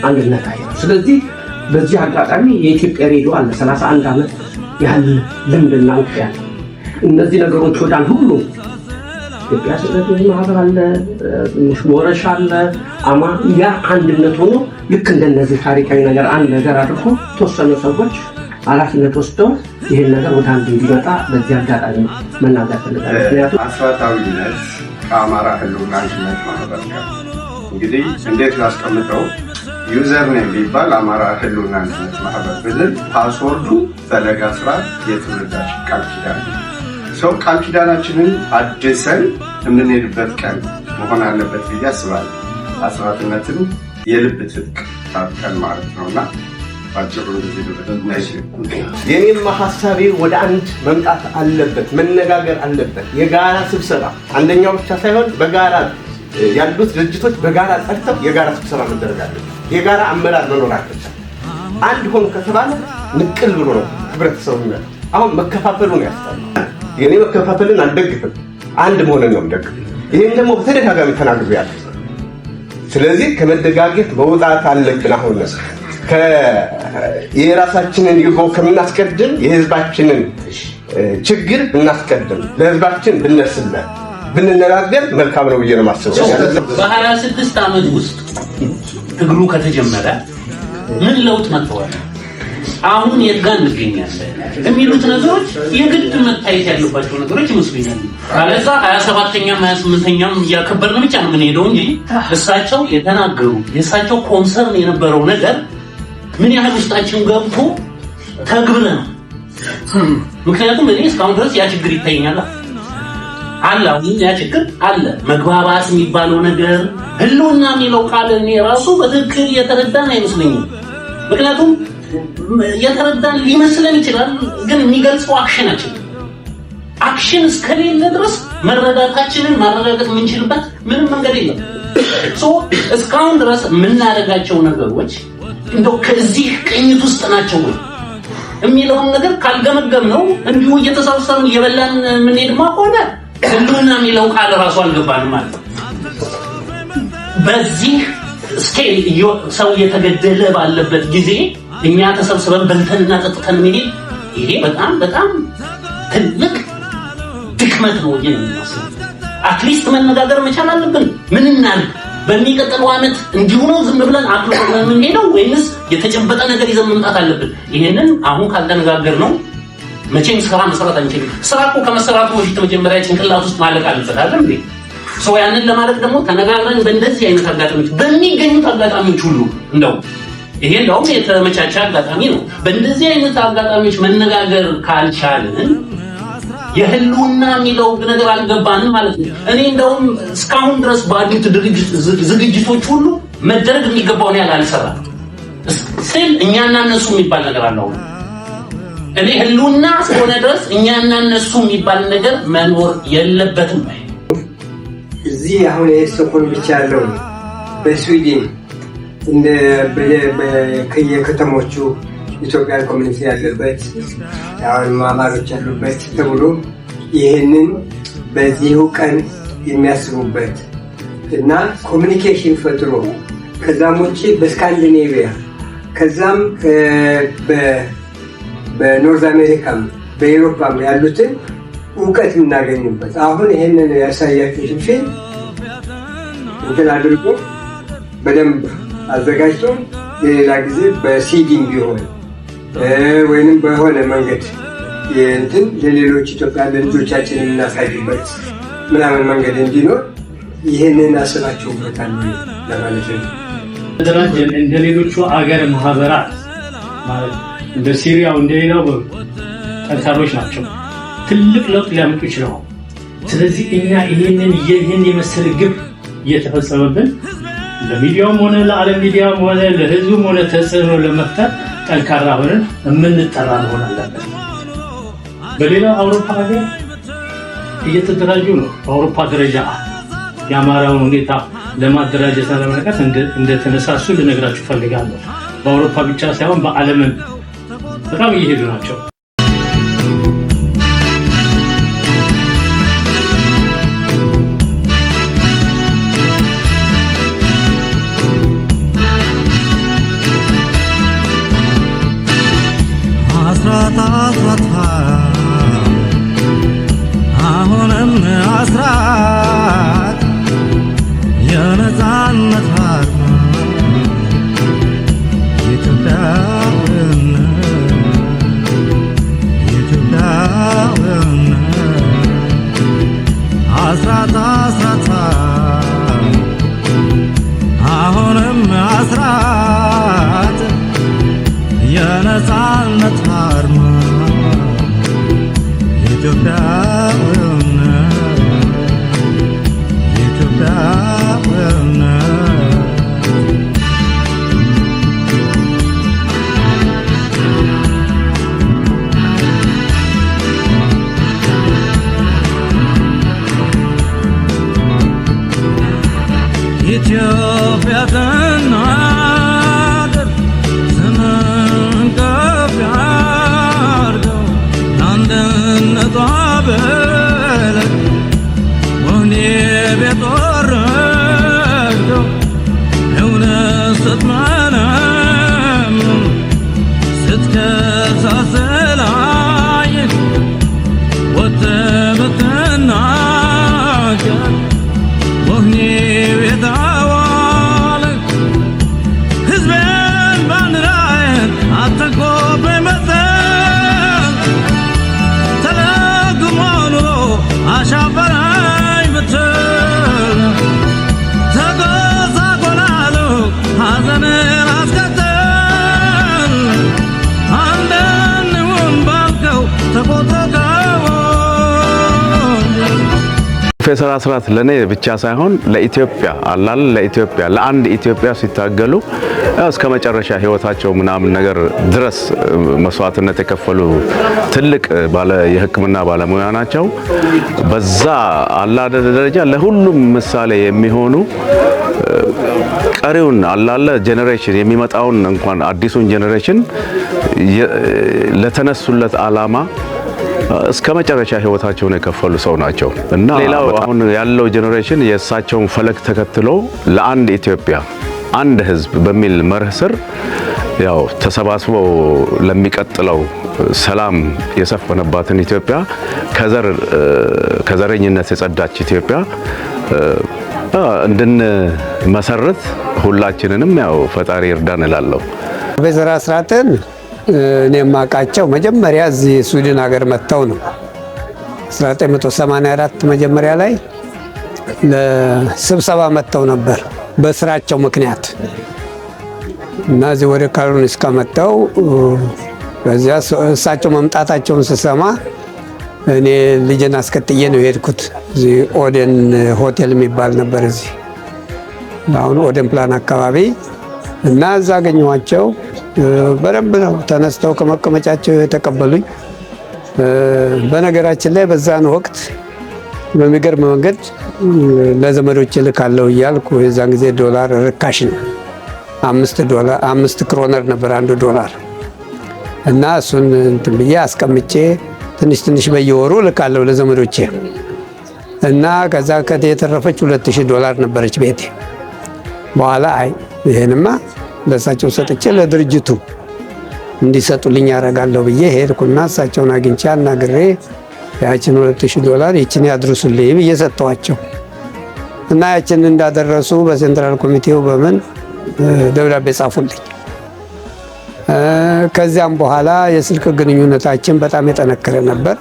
C: አንድነት አይ። ስለዚህ በዚህ አጋጣሚ የኢትዮጵያ ሬዲዮ አለ 31 ዓመት ያህል ልምድና እውቀት ያለው እነዚህ ነገሮች ወዳል ሁሉ ኢትዮጵያ ስለዚህ ማህበር አለ ሞረሽ አለ ያ አንድነት ሆኖ ልክ እንደነዚህ ታሪካዊ ነገር አንድ ነገር አድርጎ ተወሰኑ ሰዎች ኃላፊነት ወስደው ይሄን ነገር ወደ አንድ እንዲመጣ በዚህ አጋጣሚ መናገር ፈልጋለሁ። ምክንያቱም
A: አስራታዊነት ከአማራ ህልውና አንድነት ማህበር ጋር እንግዲህ እንዴት ላስቀምጠው ዩዘር ኔም ቢባል አማራ ህልውና አንድነት ማህበር ብለን ፓስወርዱ ፈለገ አስራት የትውልዳችን ቃል ኪዳን ሰው ቃል ኪዳናችንን አድሰን የምንሄድበት ቀን መሆን አለበት ብዬ አስባለሁ። አስራትነትን የልብ ትጥቅ ታጥቀን ማለት ነውና ባጭሩ እንደዚህ
I: የኔም ሐሳቤ ወደ አንድ መምጣት አለበት፣ መነጋገር አለበት። የጋራ ስብሰባ አንደኛው ብቻ ሳይሆን በጋራ ያሉት ድርጅቶች በጋራ ጠርተው የጋራ ስብሰባ መደረግ አለበት። የጋራ አመራር መኖር አለበት። አንድ ሆኖ ከተባለ ንቅል ብሎ ነው ህብረተሰቡ ነው። አሁን መከፋፈሉ ነው ያስታል። የኔ መከፋፈልን አልደግፍም፣ አንድ መሆንን ነው የምደግፍ። ይሄን ደግሞ በተደጋጋሚ ተናግሬያለሁ። ስለዚህ ከመደጋገፍ መውጣት አለብን። አሁን የራሳችንን ይጎ ከምናስቀድም የህዝባችንን ችግር እናስቀድም። ለህዝባችን ብነስለት ብንነጋገር መልካም ነው ብዬ ነው የማስበው።
F: በ26 ዓመት ውስጥ ትግሉ ከተጀመረ ምን ለውጥ መጥቷል? አሁን የት ጋር እንገኛለን የሚሉት ነገሮች የግድ መታየት ያለባቸው ነገሮች ይመስሉኛል። ካለዛ 27ኛም 28ኛም እያከበርን ብቻ ነው የምንሄደው እንጂ እሳቸው የተናገሩ የእሳቸው ኮንሰርን የነበረው ነገር ምን ያህል ውስጣችን ገብቶ ተግብረ ነው። ምክንያቱም እኔ እስካሁን ድረስ ያ ችግር ይታየኛል አለ። አሁን ያ ችግር አለ። መግባባት የሚባለው ነገር ህልውና የሚለው ቃል እኔ ራሱ በትክክል የተረዳን አይመስለኝም። ምክንያቱም የተረዳን ሊመስለን ይችላል፣ ግን የሚገልጸው አክሽን እስከሌለ ድረስ መረዳታችንን ማረጋገጥ የምንችልበት ምንም መንገድ የለም። እስካሁን ድረስ የምናደርጋቸው ነገሮች እንደው ከዚህ ቅኝት ውስጥ ናቸው የሚለውን ነገር ካልገመገም ነው እንዲሁ እየተሰበሰብን እየበላን የምንሄድማ ከሆነ ህልውና የሚለው ቃል ራሱ አልገባንም ማለት ነው። በዚህ ስኬል ሰው እየተገደለ ባለበት ጊዜ እኛ ተሰብስበን በልተንና ጠጥተን መሄድ ይሄ በጣም በጣም ትልቅ ድክመት ነው የሚመስለው። አትሊስት መነጋገር መቻል አለብን። ምን እናድርግ? በሚቀጥለው ዓመት እንዲሁ ነው ዝም ብለን አክሎን የምንሄደው ወይንስ የተጨበጠ ነገር ይዘን መምጣት አለብን? ይሄንን አሁን ካልተነጋገር ነው መቼም ስራ መስራት አንችልም። ስራ እኮ ከመሰራቱ በፊት መጀመሪያ ጭንቅላት ውስጥ ማለቅ አለበት አይደል እንዴ? ያንን ለማድረግ ደግሞ ተነጋግረን በእንደዚህ አይነት አጋጣሚዎች በሚገኙት አጋጣሚዎች ሁሉ ይሄ እንደውም የተመቻቸ አጋጣሚ ነው። በእንደዚህ አይነት አጋጣሚዎች መነጋገር ካልቻልን የህልውና የሚለው ነገር አልገባንም ማለት ነው። እኔ እንደውም እስካሁን ድረስ ባሉት ዝግጅቶች ሁሉ መደረግ የሚገባው ነው ያላልሰራም ስል እኛና እነሱ የሚባል ነገር አለው። እኔ ህልውና እስከሆነ ድረስ እኛና እነሱ የሚባል ነገር መኖር የለበትም።
B: እዚህ አሁን የስቶኮልም ብቻ ያለው በስዊድን እንደ ከየከተሞቹ ኢትዮጵያን ኮሚኒቲ ያለበት አሁን አማሮች ያሉበት ተብሎ ይህንን በዚሁ ቀን የሚያስቡበት እና ኮሚኒኬሽን ፈጥሮ ከዛም ውጭ በስካንዲኔቪያ ከዛም በኖርዝ አሜሪካም በኤሮፓም ያሉትን እውቀት የምናገኝበት አሁን ይህንን ያሳያችሁ ፊልም እንትን አድርጎ በደንብ አዘጋጅቶ የሌላ ጊዜ በሲዲም ቢሆን ወይንም በሆነ መንገድ እንትን ለሌሎች ኢትዮጵያ ለልጆቻችን የምናሳይበት ምናምን መንገድ እንዲኖር ይህንን አስባችሁበታል ለማለት ነው።
J: እንደ ሌሎቹ አገር ማህበራት ማለት እንደ ሲሪያው እንደሌላው ጠንካሮች ናቸው። ትልቅ ለውጥ ሊያመጡ ይችላሉ። ስለዚህ እኛ ይህን የመሰለ ግብ እየተፈጸመብን ለሚዲያውም ሆነ ለዓለም ሚዲያም ሆነ ለህዝቡም ሆነ ተጽዕኖ ለመፍጠር ጠንካራ ሆነን የምንጠራ መሆን አለበት። በሌላው አውሮፓ ሀገር እየተደራጁ ነው። በአውሮፓ ደረጃ የአማራውን ሁኔታ ለማደራጀት ለመነቃት እንደተነሳሱ ልነግራችሁ ፈልጋለሁ። በአውሮፓ ብቻ ሳይሆን በዓለምም በጣም እየሄዱ ናቸው።
K: አሁንም አስራት የነፃነት አርማ አስራት አሁንም አስራት የነፃነት አርማ ኢትዮጵያዊነት ኢትዮጵያ ትናገር ስምን ከፍ ያድርገው ለአንድነቷ በለት ወኔ ቤት ወረደው እውነት ስትመነም ስትከሳሰላይ ወጥተህ ብትናገር ወኔ ቤት አዋለች ሕዝቤን ባንዲራዬን አትንኮብኝ መሰል ተለግሞ ኑሮ አሻፈረኝ ብትል ተጎሳቆላለሁ ሐዘንን አስከትል አንድ እንሁን ባልከው ተቆጥተህ
L: ፕሮፌሰር አስራት ለኔ ብቻ ሳይሆን ለኢትዮጵያ አላል ለኢትዮጵያ ለአንድ ኢትዮጵያ ሲታገሉ እስከ መጨረሻ ህይወታቸው ምናምን ነገር ድረስ መስዋዕትነት የከፈሉ ትልቅ የሕክምና ባለሙያ ናቸው። በዛ አላለ ደረጃ ለሁሉም ምሳሌ የሚሆኑ ቀሪውን አላለ ጄኔሬሽን የሚመጣውን እንኳን አዲሱን ጄኔሬሽን ለተነሱለት ዓላማ እስከ መጨረሻ ህይወታቸውን የከፈሉ ሰው ናቸው እና ሌላው አሁን ያለው ጄኔሬሽን የእሳቸውን ፈለግ ተከትሎ ለአንድ ኢትዮጵያ አንድ ህዝብ በሚል መርህ ስር ያው ተሰባስበው ለሚቀጥለው ሰላም የሰፈነባትን ኢትዮጵያ ከዘረኝነት የጸዳች ኢትዮጵያ እንድንመሰርት ሁላችንንም ያው ፈጣሪ ይርዳን እላለሁ።
B: ፕሮፌሰር አስራትን እኔ የማውቃቸው መጀመሪያ እዚህ ስዊድን ሀገር መጥተው ነው 1984 መጀመሪያ ላይ ለስብሰባ መጥተው ነበር በስራቸው ምክንያት እና እዚህ ወደ ካሮሊንስካ መጥተው በዚያ እሳቸው መምጣታቸውን ስሰማ እኔ ልጅን አስከትዬ ነው የሄድኩት። እዚህ ኦዴን ሆቴል የሚባል ነበር እዚህ አሁን ኦዴን ፕላን አካባቢ እና እዛ አገኘኋቸው። በደንብ ነው ተነስተው ከመቀመጫቸው የተቀበሉኝ። በነገራችን ላይ በዛን ወቅት በሚገርም መንገድ ለዘመዶች ልካለሁ እያልኩ የዛን ጊዜ ዶላር ርካሽ ነው። 5 ክሮነር ነበር $1 እና እሱን እንትን ብዬ አስቀምጬ ትንሽ በየወሩ ልካለሁ ለዘመዶቼ እና ከዛ የተረፈች $2000 ነበረች ቤቴ። በኋላ አይ ይሄንማ ለእሳቸው ሰጥቼ ለድርጅቱ እንዲሰጡልኝ ያደርጋለሁ ብዬ ሄድኩና እሳቸውን አግኝቼ አናግሬ ያችን $2000 ይችን ያድርሱልኝ ብዬ ሰጠኋቸው እና ያችን እንዳደረሱ በሴንትራል ኮሚቴው በምን ደብዳቤ ጻፉልኝ። ከዚያም በኋላ የስልክ ግንኙነታችን በጣም የጠነከረ ነበር።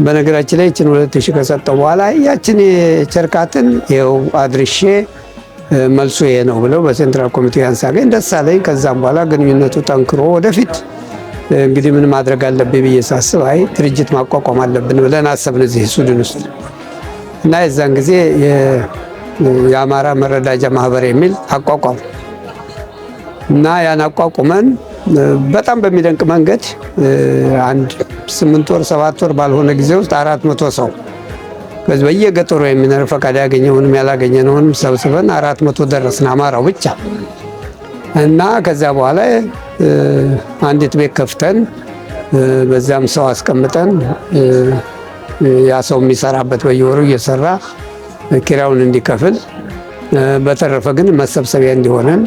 B: በነገራችን ላይ ይችን 2000 ከሰጠው በኋላ ያችን የቸርካትን ይኸው አድርሼ መልሱ ይሄ ነው ብለው በሴንትራል ኮሚቴው ያንሳገኝ ደስ አለኝ። ከዛም በኋላ ግንኙነቱ ጠንክሮ ወደፊት እንግዲህ ምን ማድረግ አለብኝ ብዬ ሳስብ አይ ድርጅት ማቋቋም አለብን ብለን አሰብን እዚህ ስዊድን ውስጥ እና የዛን ጊዜ የአማራ መረዳጃ ማህበር የሚል አቋቋም እና ያን አቋቁመን በጣም በሚደንቅ መንገድ አንድ 8 ወር 7 ወር ባልሆነ ጊዜ ውስጥ 400 ሰው በየገጠሩ የሚኖር ፈቃድ ያገኘውንም ያላገኘነውንም ሰብስበን 400 ደረስን አማራው ብቻ እና ከዛ በኋላ አንዲት ቤት ከፍተን በዛም ሰው አስቀምጠን ያ ሰው የሚሰራበት በየወሩ እየሰራ ኪራዩን እንዲከፍል በተረፈ ግን መሰብሰቢያ እንዲሆነን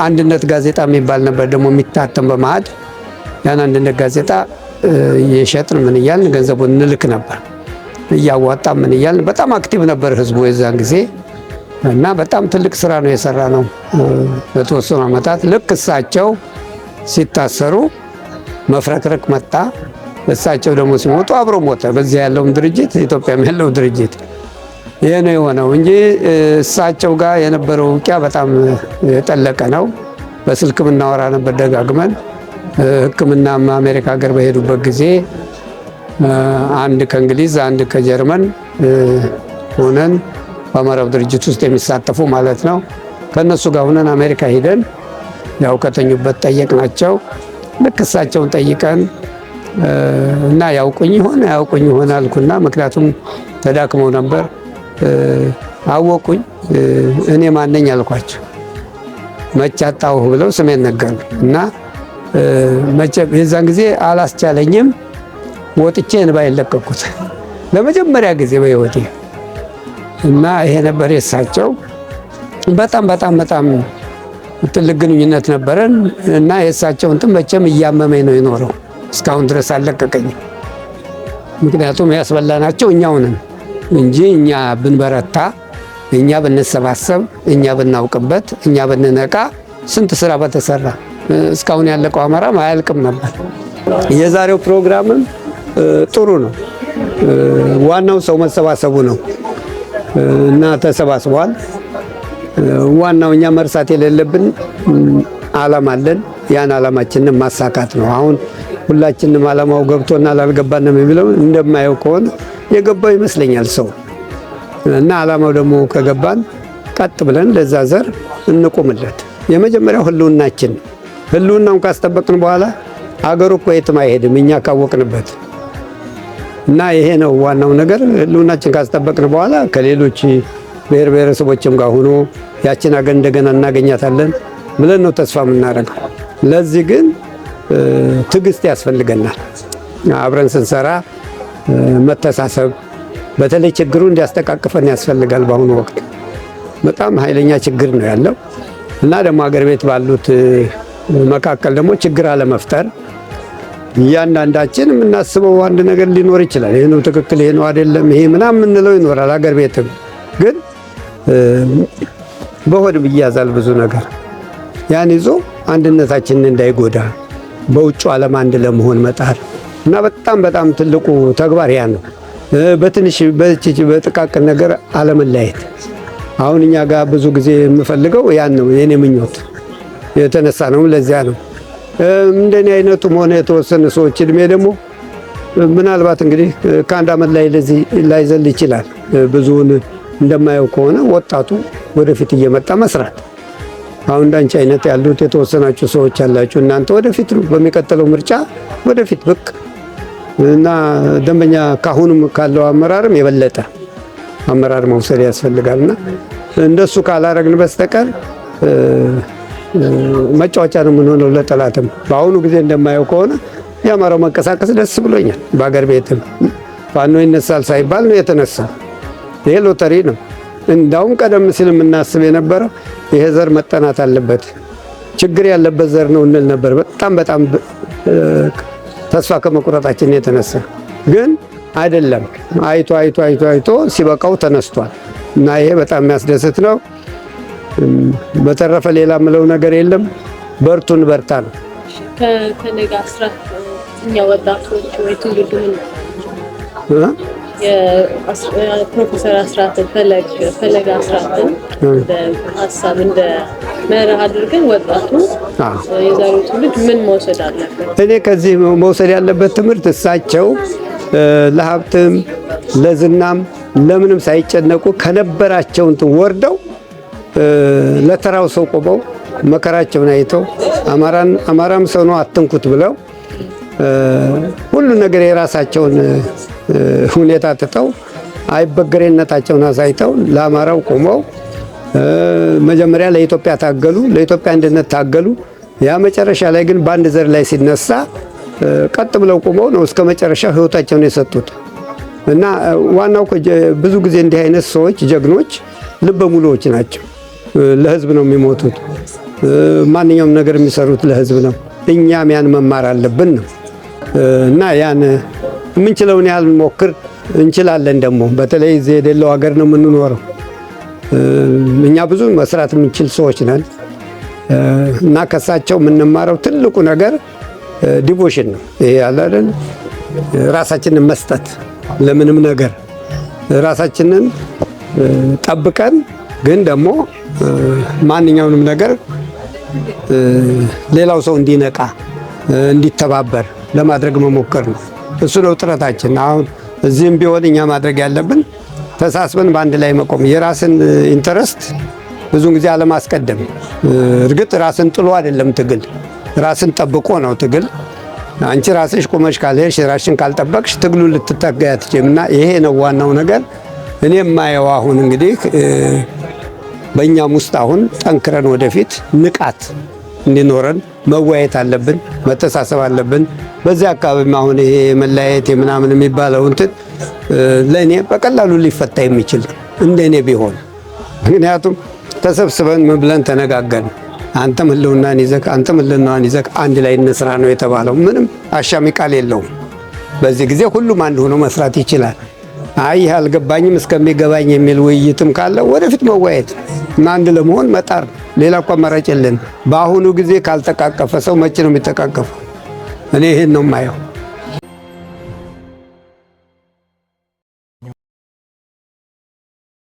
B: አንድነት ጋዜጣ የሚባል ነበር ደግሞ የሚታተም በማዕድ ያን አንድነት ጋዜጣ የሸጥን ምን እያልን ገንዘቡን እንልክ ነበር እያዋጣ ምን እያልን በጣም አክቲቭ ነበር ህዝቡ የዛን ጊዜ እና በጣም ትልቅ ስራ ነው የሰራ ነው ለተወሰኑ ዓመታት። ልክ እሳቸው ሲታሰሩ መፍረክረክ መጣ። እሳቸው ደግሞ ሲሞቱ አብሮ ሞተ። በዚህ ያለውም ድርጅት ኢትዮጵያም ያለው ድርጅት ይሄ ነው የሆነው እንጂ እሳቸው ጋር የነበረው ውቂያ በጣም የጠለቀ ነው። በስልክ ምናወራ ነበር ደጋግመን። ሕክምና አሜሪካ ሀገር በሄዱበት ጊዜ አንድ ከእንግሊዝ አንድ ከጀርመን ሆነን በአማራው ድርጅት ውስጥ የሚሳተፉ ማለት ነው ከነሱ ጋር ሆነን አሜሪካ ሄደን ያው ከተኙበት ጠየቅናቸው። ልክ እሳቸውን ጠይቀን እና ያውቁኝ ይሆን አልኩና ምክንያቱም ተዳክመው ነበር አወቁኝ። እኔ ማነኝ አልኳቸው። መቼ አጣሁ ብለው ስሜን ነገሩ እና የዛን ጊዜ አላስቻለኝም። ወጥቼ እንባ የለቀኩት ለመጀመሪያ ጊዜ በህይወቴ እና ይሄ ነበር የሳቸው በጣም በጣም በጣም ትልቅ ግንኙነት ነበረን እና የሳቸው እንትን መቼም እያመመኝ ነው የኖረው እስካሁን ድረስ አልለቀቀኝም። ምክንያቱም ያስበላናቸው እኛው ነን እንጂ እኛ ብንበረታ፣ እኛ ብንሰባሰብ፣ እኛ ብናውቅበት፣ እኛ ብንነቃ ስንት ስራ በተሰራ እስካሁን ያለቀው አማራም አያልቅም ነበር። የዛሬው ፕሮግራምም ጥሩ ነው። ዋናው ሰው መሰባሰቡ ነው እና ተሰባስቧል። ዋናው እኛ መርሳት የሌለብን ዓላማ አለን። ያን ዓላማችንን ማሳካት ነው። አሁን ሁላችንም ዓላማው ገብቶናል አልገባንም የሚለው እንደማየው ከሆነ የገባው ይመስለኛል ሰው እና ዓላማው ደግሞ ከገባን ቀጥ ብለን ለዛ ዘር እንቆምለት። የመጀመሪያው ህልውናችን፣ ህልውናውን ካስጠበቅን በኋላ አገሩ እኮ የትም አይሄድም እኛ ካወቅንበት እና ይሄ ነው ዋናው ነገር። ህልውናችን ካስጠበቅን በኋላ ከሌሎች ብሔር ብሔረሰቦችም ጋር ሆኖ ያችን አገር እንደገና እናገኛታለን ብለን ነው ተስፋ የምናደርገው። ለዚህ ግን ትዕግስት ያስፈልገናል። አብረን ስንሰራ መተሳሰብ፣ በተለይ ችግሩ እንዲያስተቃቅፈን ያስፈልጋል። በአሁኑ ወቅት በጣም ኃይለኛ ችግር ነው ያለው እና ደግሞ አገር ቤት ባሉት መካከል ደግሞ ችግር አለመፍጠር። እያንዳንዳችን የምናስበው አንድ ነገር ሊኖር ይችላል። ይሄ ነው ትክክል፣ ይሄ ነው አይደለም፣ ይሄ ምናምን የምንለው ይኖራል። አገር ቤትም ግን በሆድ ይያዛል ብዙ ነገር። ያን ይዞ አንድነታችንን እንዳይጎዳ በውጭ ዓለም አንድ ለመሆን መጣር እና በጣም በጣም ትልቁ ተግባር ያ ነው። በትንሽ በጥቃቅን ነገር አለመለያየት። አሁን እኛ ጋር ብዙ ጊዜ የምፈልገው ያን ነው። የኔ ምኞት የተነሳ ነው። ለዚያ ነው እንደኔ አይነቱም ሆነ የተወሰነ ሰዎች እድሜ ደግሞ ምናልባት እንግዲህ ከአንድ ዓመት ላይ ለዚህ ላይዘል ይችላል። ብዙውን እንደማየው ከሆነ ወጣቱ ወደፊት እየመጣ መስራት። አሁን እንዳንቺ አይነት ያሉት የተወሰናችሁ ሰዎች አላችሁ። እናንተ ወደፊት ነው በሚቀጥለው ምርጫ ወደፊት ብቅ እና ደንበኛ ካሁንም ካለው አመራርም የበለጠ አመራር መውሰድ ያስፈልጋልና እንደሱ ካላረግን በስተቀር መጫወቻ ነው የምንሆነው ለጠላትም። በአሁኑ ጊዜ እንደማየው ከሆነ የአማራው መንቀሳቀስ ደስ ብሎኛል። በአገር ቤትም ፋኖ ይነሳል ሳይባል ነው የተነሳው። ይሄ ሎተሪ ነው። እንዳውም ቀደም ሲል የምናስብ የነበረው ይሄ ዘር መጠናት አለበት፣ ችግር ያለበት ዘር ነው እንል ነበር። በጣም በጣም ተስፋ ከመቁረጣችን የተነሳ ግን አይደለም። አይቶ አይቶ አይቶ አይቶ ሲበቃው ተነስቷል እና ይሄ በጣም የሚያስደስት ነው። በተረፈ ሌላ ምለው ነገር የለም። በርቱን በርታ ነው።
M: ከነጋ አስራት እኛ ወጣቶች ወይ ትውልዱ ምን የፕሮፌሰር አስራትን ፈለገ አስራትን እንደ ሀሳብ እንደ መርህ አድርገን ወጣቱ የዛሬው ትውልድ ምን መውሰድ አለበት?
B: እኔ ከዚህ መውሰድ ያለበት ትምህርት እሳቸው ለሀብትም ለዝናም ለምንም ሳይጨነቁ ከነበራቸው እንትን ወርደው ለተራው ሰው ቆመው መከራቸውን አይተው አማራም ሰው ነው አትንኩት ብለው ሁሉ ነገር የራሳቸውን ሁኔታ ትተው አይበገሬነታቸውን አሳይተው ለአማራው ቆመው መጀመሪያ ለኢትዮጵያ ታገሉ፣ ለኢትዮጵያ አንድነት ታገሉ። ያ መጨረሻ ላይ ግን በአንድ ዘር ላይ ሲነሳ ቀጥ ብለው ቆመው ነው እስከ መጨረሻው ህይወታቸውን የሰጡት እና ዋናው ብዙ ጊዜ እንዲህ አይነት ሰዎች ጀግኖች ልበ ሙሉዎች ናቸው። ለህዝብ ነው የሚሞቱት። ማንኛውም ነገር የሚሰሩት ለህዝብ ነው። እኛም ያን መማር አለብን ነው እና ያን የምንችለውን ያህል ሞክር እንችላለን። ደግሞ በተለይ እዚህ የሌለው ሀገር ነው የምንኖረው። እኛ ብዙ መስራት የምንችል ሰዎች ነን እና ከሳቸው የምንማረው ትልቁ ነገር ዲቮሽን ነው። ይሄ ያለ አይደል ራሳችንን መስጠት ለምንም ነገር ራሳችንን ጠብቀን ግን ደግሞ ማንኛውንም ነገር ሌላው ሰው እንዲነቃ እንዲተባበር ለማድረግ መሞከር ነው። እሱ ነው ጥረታችን። አሁን እዚህም ቢሆን እኛ ማድረግ ያለብን ተሳስበን በአንድ ላይ መቆም፣ የራስን ኢንተረስት ብዙውን ጊዜ አለማስቀደም። እርግጥ ራስን ጥሎ አይደለም ትግል፣ ራስን ጠብቆ ነው ትግል። አንቺ ራስሽ ቆመሽ ካልሄድሽ ራስሽን ካልጠበቅሽ ትግሉን ልትታገይ አትችይም እና ይሄ ነው ዋናው ነገር። እኔ የማየው አሁን እንግዲህ በእኛም ውስጥ አሁን ጠንክረን ወደፊት ንቃት እንዲኖረን መወያየት አለብን፣ መተሳሰብ አለብን። በዚህ አካባቢ አሁን ይሄ መለያየት ምናምን የሚባለው እንትን ለእኔ በቀላሉ ሊፈታ የሚችል እንደኔ ቢሆን፣ ምክንያቱም ተሰብስበን ምን ብለን ተነጋገርን፣ አንተም ህልውናን ይዘህ አንተም ህልውናን ይዘህ አንድ ላይ እንስራ ነው የተባለው። ምንም አሻሚ ቃል የለውም። በዚህ ጊዜ ሁሉም አንድ ሆኖ መስራት ይችላል። አይ አልገባኝም እስከሚገባኝ የሚል ውይይትም ካለ ወደፊት መወያየት እና አንድ ለመሆን መጣር፣ ሌላ እኮ አማራጭ የለን። በአሁኑ ጊዜ ካልተቃቀፈ ሰው መቼ ነው የሚተቃቀፈው? እኔ ይሄን ነው የማየው።